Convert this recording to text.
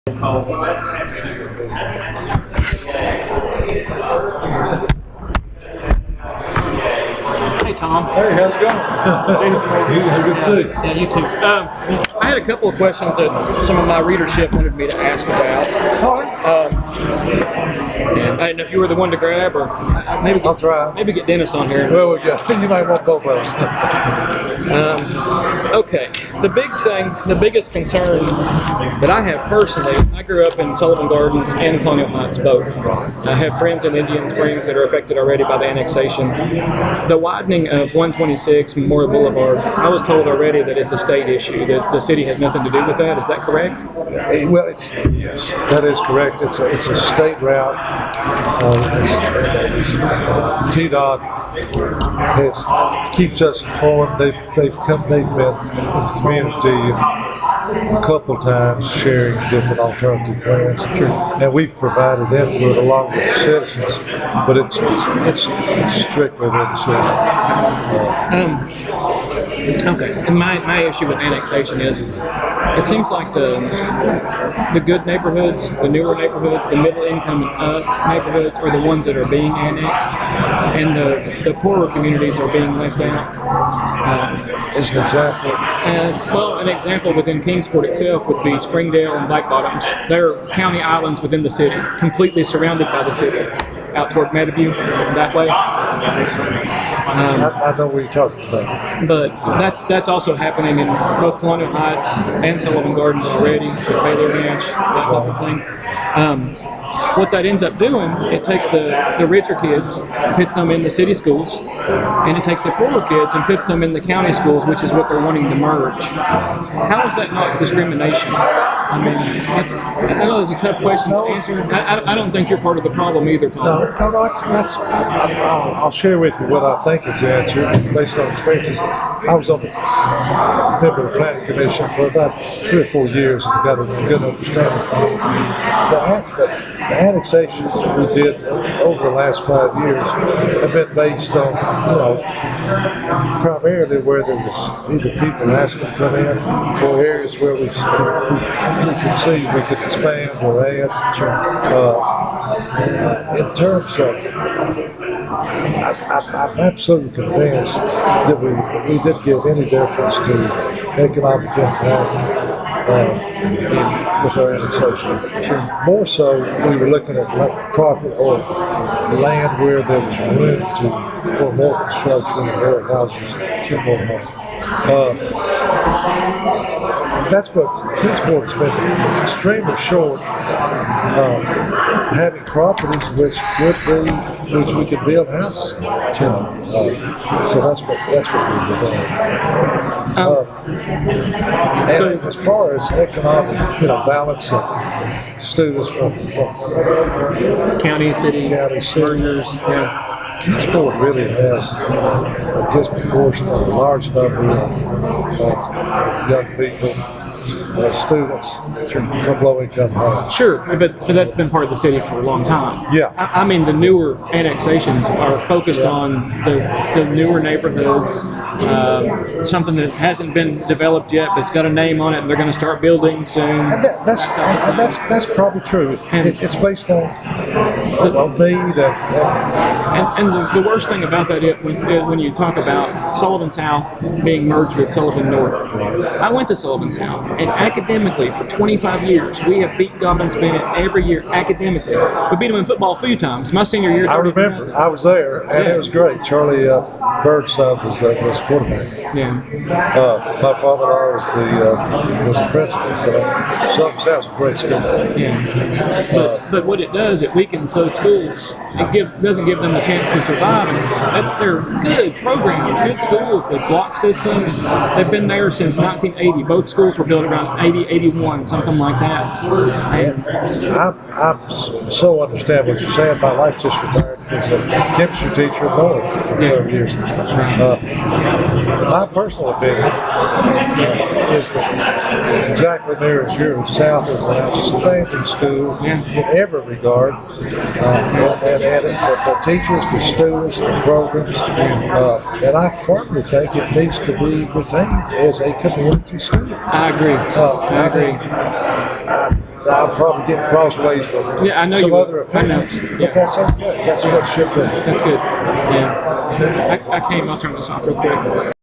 Hey Tom. Hey, how's it going? Good to see you. Yeah, you too. I had a couple of questions that some of my readership wanted me to ask about. And I didn't know if you were the one to grab, or maybe I'll try. Maybe get Dennis on here. Well, you might want both of us. Okay, the biggest concern that I have personally, I grew up in Sullivan Gardens and Colonial Heights both. I have friends in Indian Springs that are affected already by the annexation. The widening of 126 Memorial Boulevard, I was told already that it's a state issue, that the city has nothing to do with that. Is that correct? Well, yes, that is correct. It's a state route. TDOT keeps us informed. They've been with the community a couple of times, sharing different alternative plans, and we've provided input along with the citizens. But it's strictly their decision. Okay, and my issue with annexation is it seems like the good neighborhoods, the newer neighborhoods, the middle income neighborhoods are the ones that are being annexed, and the poorer communities are being left out. As an example? An example within Kingsport itself would be Springdale and Black Bottoms. They're county islands within the city, completely surrounded by the city. Out toward Meadowview, that way. I know what you're talking about. But that's also happening in both Colonial Heights and Sullivan Gardens already, Baylor Ranch, that type of thing. What that ends up doing, it takes the richer kids, puts them in the city schools, and it takes the poorer kids and puts them in the county schools, which is what they're wanting to merge. How is that not discrimination? I mean, I know it's a tough question to answer. I don't think you're part of the problem either, Tom. I'll share with you what I think is the answer based on experiences. I was on the member of the Planning Commission for about 3 or 4 years and got a good understanding. The annexations we did over the last 5 years have been based on, primarily where there was either people asking to come in or areas where we could see we could expand or add. In terms of, I'm absolutely convinced that we didn't give any deference to economic impact with our annexation. More so, we were looking at property or land where there was room for more construction and more houses. That's what Kingsport has been extremely short, having properties which we could build houses. So that's what we've been doing. And as far as economic, balance and students from county, city, mergers, Kingsport really has a disproportionate, large number of young people, students from low-income homes. Sure, but that's been part of the city for a long time. Yeah. I mean, the newer annexations are focused on the newer neighborhoods, something that hasn't been developed yet, but it's got a name on it, and they're going to start building soon. And that's probably true. And it's based on need and the worst thing about that is when you talk about Sullivan South being merged with Sullivan North. I went to Sullivan South, and academically for 25 years we have beat Dobbins Bennett every year academically. We beat them in football a few times. My senior year, I remember. I was there, and it was great. Charlie Bird's son was quarterback. Yeah. My father-in-law was the principal, so Sullivan South's a great school. Yeah. But what it does, it weakens those schools. It doesn't give them the chance to survive. And they're good programs, good schools. The block system, they've been there since 1980. Both schools were built around 80, 81, something like that. And I so understand what you're saying. My wife just retired as a chemistry teacher at North for 30 years. My personal opinion is that it's exactly mirror as yours. South is an outstanding school in every regard. And the teachers, the students, the programs, and I firmly think it needs to be retained as a community school. I agree. I agree. I'm probably getting crossways with Yeah, I know some you other will. I know. opinions, Yeah. but that's okay. That's what it should be. That's good. Yeah. I came. I'll turn this off real quick.